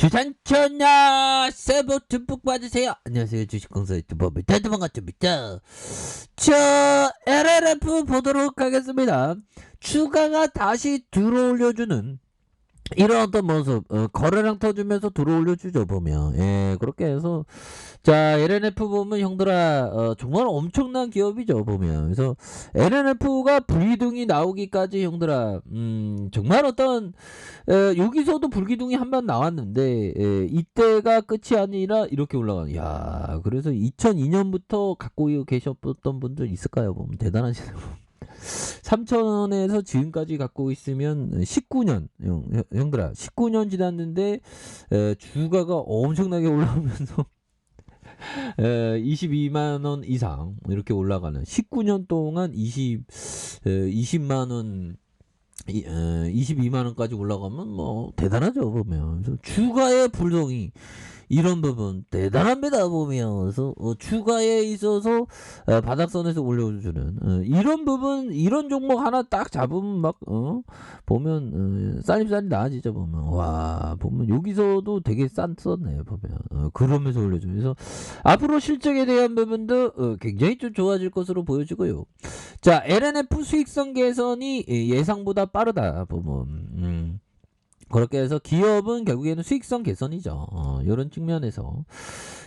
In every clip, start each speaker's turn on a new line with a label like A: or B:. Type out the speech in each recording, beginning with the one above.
A: 주산천하 세부 듬뿍 받으세요. 안녕하세요. 주식공사 유튜버입니다. 대두번 같습니다. 자, LLF 보도록 하겠습니다. 추가가 다시 들어올려주는 이런 어떤 모습, 거래량 터주면서 들어올려주죠, 보면. 예, 그렇게 해서, 자, LNF 보면 형들아, 정말 엄청난 기업이죠, 보면. 그래서, LNF가 불기둥이 나오기까지 형들아, 정말 어떤, 여기서도 불기둥이 한 번 나왔는데, 이때가 끝이 아니라 이렇게 올라가는, 야, 그래서 2002년부터 갖고 계셨던 분들 있을까요, 보면. 대단하시네요. 3,000원에서 지금까지 갖고 있으면 19년 형들아 19년 지났는데 주가가 엄청나게 올라오면서 22만원 이상 이렇게 올라가는 19년 동안 20만원 22만원까지 올라가면 뭐 대단하죠 보면. 그래서 주가의 불동이 이런 부분 대단합니다 보면. 그래서 추가에 있어서 바닥선에서 올려주는 이런 부분, 이런 종목 하나 딱 잡으면 막 보면 쌀립쌀이 나아지죠 보면. 와, 보면 여기서도 되게 썼네요 보면. 그러면서 올려줘. 그래서 앞으로 실적에 대한 부분도 굉장히 좀 좋아질 것으로 보여지고요. 자, LNF 수익성 개선이 예상보다 빠르다 보면. 그렇게 해서 기업은 결국에는 수익성 개선이죠. 이런 측면에서.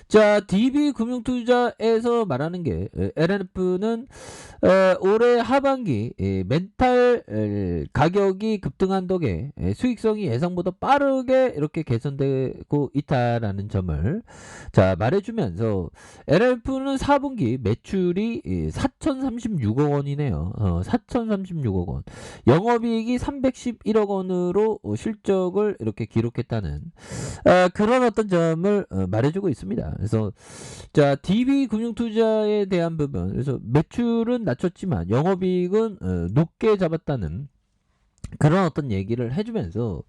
A: 자, DB금융투자에서 말하는 게 LNF는 올해 하반기 멘탈 가격이 급등한 덕에 수익성이 예상보다 빠르게 이렇게 개선되고 있다라는 점을 자 말해주면서 LNF는 4분기 매출이 4,036억 원이네요. 4,036억 원. 영업이익이 311억 원으로 실적을 이렇게 기록했다는 그런 어떤 점을 말해주고 있습니다. 그래서 자 DB금융투자에 대한 부분, 그래서 매출은 낮췄지만 영업이익은 높게 잡았다는 그런 어떤 얘기를 해주면서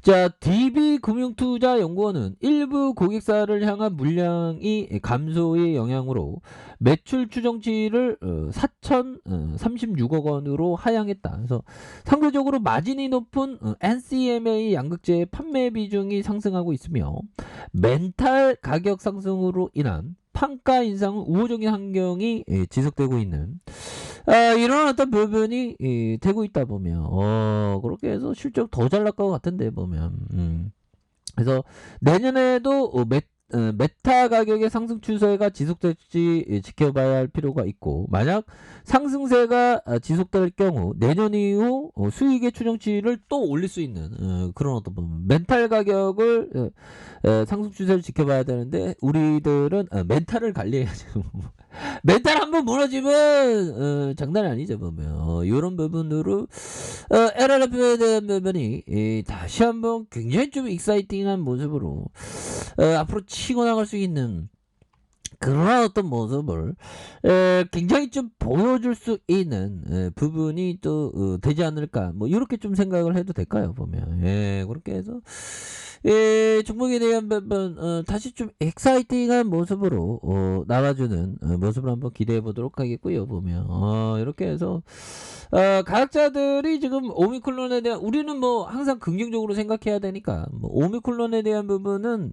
A: 자 DB금융투자연구원은 일부 고객사를 향한 물량이 감소의 영향으로 매출 추정치를 4,036억 원으로 하향했다. 그래서 상대적으로 마진이 높은 NCMA 양극재의 판매 비중이 상승하고 있으며 멘탈 가격 상승으로 인한 판가 인상은 우호적인 환경이 지속되고 있는 이런 어떤 부분이 되고 있다 보면 그렇게 해서 실적 더 잘 날 것 같은데 보면. 그래서 내년에도 메타 가격의 상승 추세가 지속될지 지켜봐야 할 필요가 있고, 만약 상승세가 지속될 경우 내년 이후 수익의 추정치를 또 올릴 수 있는 그런 어떤 부분, 멘탈 가격을 상승 추세를 지켜봐야 되는데 우리들은 멘탈을 관리해야죠. 멘탈 한번 무너지면 장난이 아니죠 보면. 이런 부분으로 LLF에 대한 부분이 다시 한번 굉장히 좀 익사이팅한 모습으로 앞으로 치고 나갈 수 있는 그런 어떤 모습을 굉장히 좀 보여줄 수 있는 부분이 또 되지 않을까, 뭐 이렇게 좀 생각을 해도 될까요 보면. 그렇게 해서 종목에 대한 부분 다시 좀 엑사이팅한 모습으로 나와주는 모습을 한번 기대해 보도록 하겠고요 보면. 이렇게 해서 과학자들이 지금 오미크론에 대한, 우리는 뭐 항상 긍정적으로 생각해야 되니까 뭐 오미크론에 대한 부분은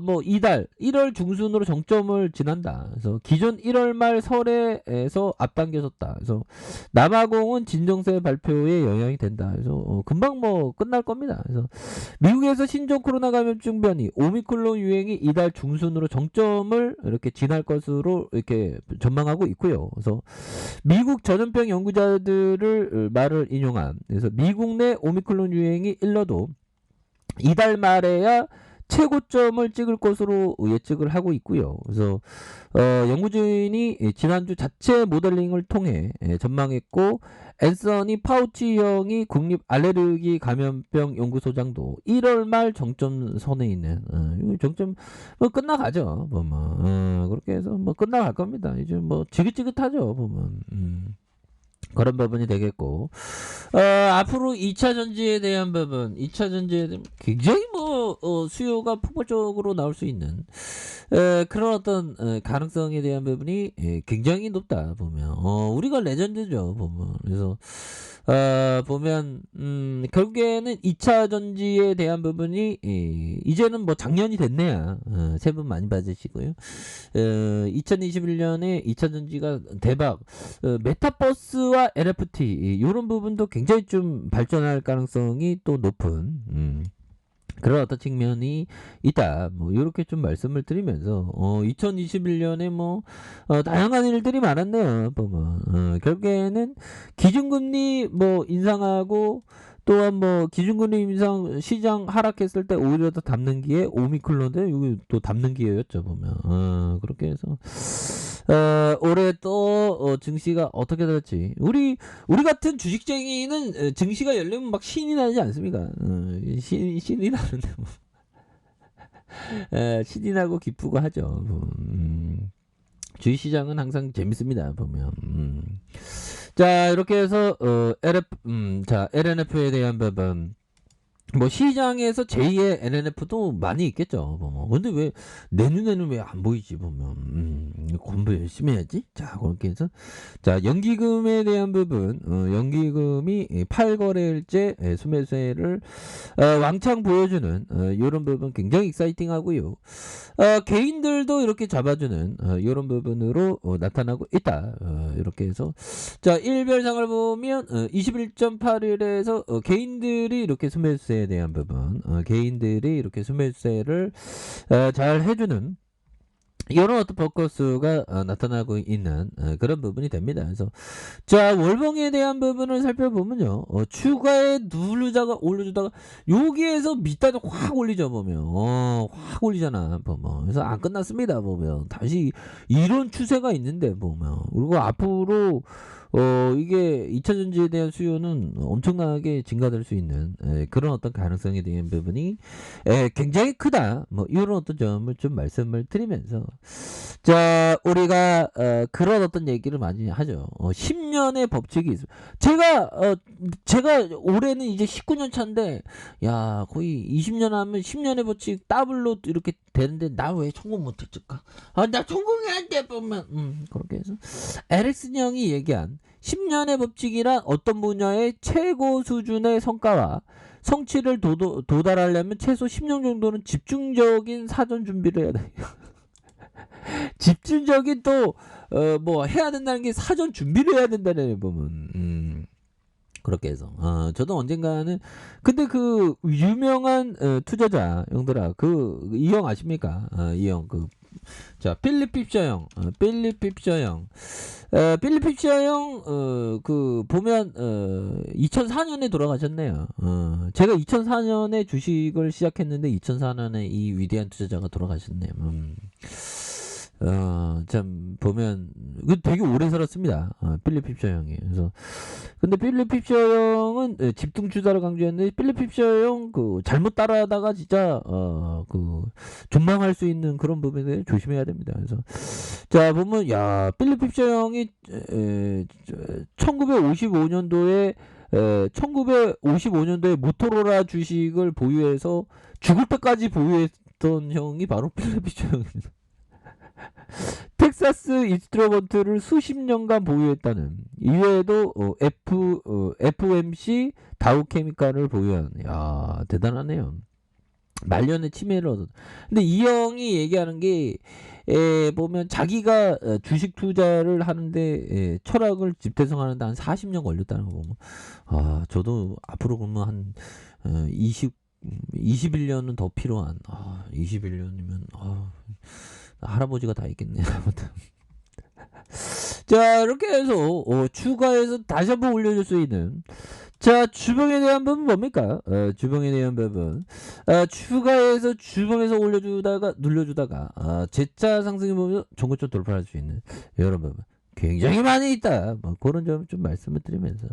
A: 뭐 이달 1월 중순으로 정점을 지난다. 그래서 기존 1월 말 설에서 앞당겨졌다. 그래서 남아공은 진정세 발표에 영향이 된다. 그래서 금방 뭐 끝날 겁니다. 그래서 미국에서 신종 코로나 감염증 변이 오미크론 유행이 이달 중순으로 정점을 이렇게 지날 것으로 이렇게 전망하고 있고요. 그래서 미국 전염병 연구자들을 말을 인용한, 그래서 미국 내 오미크론 유행이 일러도 이달 말에야 최고점을 찍을 것으로 예측을 하고 있고요. 그래서 연구진이 지난주 자체 모델링을 통해 전망했고, 앤서니 파우치 형이 국립 알레르기 감염병 연구소장도 1월 말 정점선에 있는 정점 뭐 끝나가죠 보면. 그렇게 해서 뭐 끝나갈 겁니다. 이제 뭐 지긋지긋하죠 보면. 그런 부분이 되겠고, 앞으로 2차 전지에 대한 부분, 2차 전지에 대한 굉장히 수요가 폭발적으로 나올 수 있는, 그런 어떤, 가능성에 대한 부분이, 굉장히 높다, 보면. 우리가 레전드죠, 보면. 그래서, 보면, 결국에는 2차 전지에 대한 부분이, 이제는 뭐 작년이 됐네야. 새해 복 많이 받으시고요. 2021년에 2차 전지가 대박, 메타버스와 NFT 이런 부분도 굉장히 좀 발전할 가능성이 또 높은 그런 어떤 측면이 있다. 뭐 이렇게 좀 말씀을 드리면서 2021년에 다양한 일들이 많았네요. 보면 결국에는 기준금리 인상하고 또한 기준금리 인상 시장 하락했을 때 오히려 더 담는 기회 오미클론데 여기 또 담는 기회였죠. 보면 그렇게 해서 올해 또 증시가 어떻게 될지 우리 같은 주식쟁이는 증시가 열리면 막 신이 나지 않습니까? 신이 나는데 신이 나고 기쁘고 하죠. 주식시장은 항상 재밌습니다. 보면 자 이렇게 해서 LNF에 대한 부분 시장에서 제2의 LNF도 많이 있겠죠. 근데 왜 내 눈에는 왜 안 보이지? 보면 공부 열심히 해야지. 자 그렇게 해서 자 연기금에 대한 부분, 연기금이 8거래일째 수매세를 왕창 보여주는 이런 부분 굉장히 익사이팅하고요. 개인들도 이렇게 잡아주는 이런 부분으로 나타나고 있다. 이렇게 해서 자 일별상을 보면 21.8일에서 개인들이 이렇게 수매수세에 대한 부분, 개인들이 이렇게 수매수세를 잘 해주는 이런 어떤 포커스가 나타나고 있는 그런 부분이 됩니다. 그래서 자 월봉에 대한 부분을 살펴보면요, 추가에 누르다가 올려주다가 여기에서 밑단을 확 올리죠. 보면 확 올리잖아. 보면 그래서 안 끝났습니다. 보면 다시 이런 추세가 있는데 보면 그리고 앞으로 이게 2차 전지에 대한 수요는 엄청나게 증가될 수 있는 그런 어떤 가능성에 대한 부분이 굉장히 크다. 이런 어떤 점을 좀 말씀을 드리면서 자 우리가 그런 어떤 얘기를 많이 하죠. 10년의 법칙이 있습니다. 제가 올해는 이제 19년 차인데 야 거의 20년 하면 10년의 법칙 더블로 이렇게 되는데 나 왜 성공 못했을까? 나 성공해야 돼. 보면 그렇게 해서 에릭슨 형이 얘기한 10년의 법칙이란 어떤 분야의 최고 수준의 성과와 성취를 도달하려면 최소 10년 정도는 집중적인 사전 준비를 해야 돼. 집중적인 또 해야 된다는 게 사전 준비를 해야 된다는 보면 그렇게 해서 저도 언젠가는 근데 그 유명한 투자자 형들아 이 형 아십니까? 이 형 자 필립 핍셔 형, 필립 핍셔 형 보면 2004년에 돌아가셨네요. 제가 2004년에 주식을 시작했는데 2004년에 이 위대한 투자자가 돌아가셨네요. 참 보면 되게 오래 살았습니다. 필립 핍셔 형이. 그래서 근데 필립 핍셔 형은 집중 투자를 강조했는데 필립 핍셔 형 잘못 따라하다가 진짜 존망할 수 있는 그런 부분에 조심해야 됩니다. 그래서 자 보면 야 필립 핍셔 형이 1955년도에 모토로라 주식을 보유해서 죽을 때까지 보유했던 형이 바로 필립 핍셔 형입니다. 텍사스 인스트루먼트를 수십 년간 보유했다는 이외에도 FMC 다우케미칼을 보유한 대단하네요. 말년에 치매를 얻었. 근데 이 형이 얘기하는 게 보면 자기가 주식 투자를 하는데 철학을 집대성하는데 한 40년 걸렸다는 거 보면 저도 앞으로 그러면 한 21년은 더 필요한 21년이면 할아버지가 다 있겠네. 아무튼 자 이렇게 해서 추가해서 다시 한번 올려줄 수 있는 자 주봉에 대한 부분 뭡니까? 주봉에 대한 부분 추가해서 주봉에서 눌려주다가 재차 상승해 보면 종고점 돌파할 수 있는 이런 부분 굉장히 많이 있다. 그런 점 좀 말씀을 드리면서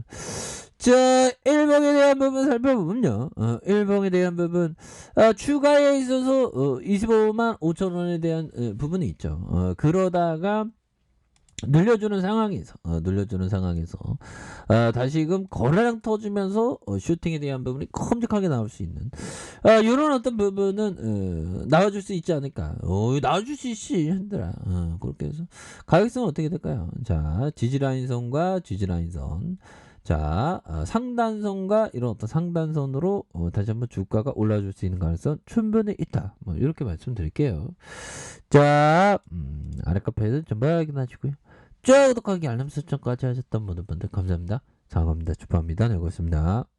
A: 자 일봉에 대한 부분 살펴보면요, 일봉에 대한 부분 추가에 있어서 25만 5천 원에 대한 부분이 있죠. 그러다가 늘려주는 상황에서 다시금 거래량 터지면서 슈팅에 대한 부분이 큼직하게 나올 수 있는 요런 어떤 부분은 나와줄 수 있지 않을까. 나와줄 수 있지 현들아. 그렇게 해서 가격성은 어떻게 될까요? 자, 지지라인선과 지지라인선. 자, 상단선과 이런 어떤 상단선으로 다시 한번 주가가 올라줄 수 있는 가능성 충분히 있다. 뭐 이렇게 말씀드릴게요. 자, 아래 카페에서 전부 확인하시고요. 쭉 구독하기 알람 설정까지 하셨던 모든 분들 감사합니다. 사과합니다. 축하합니다. 네, 고맙습니다.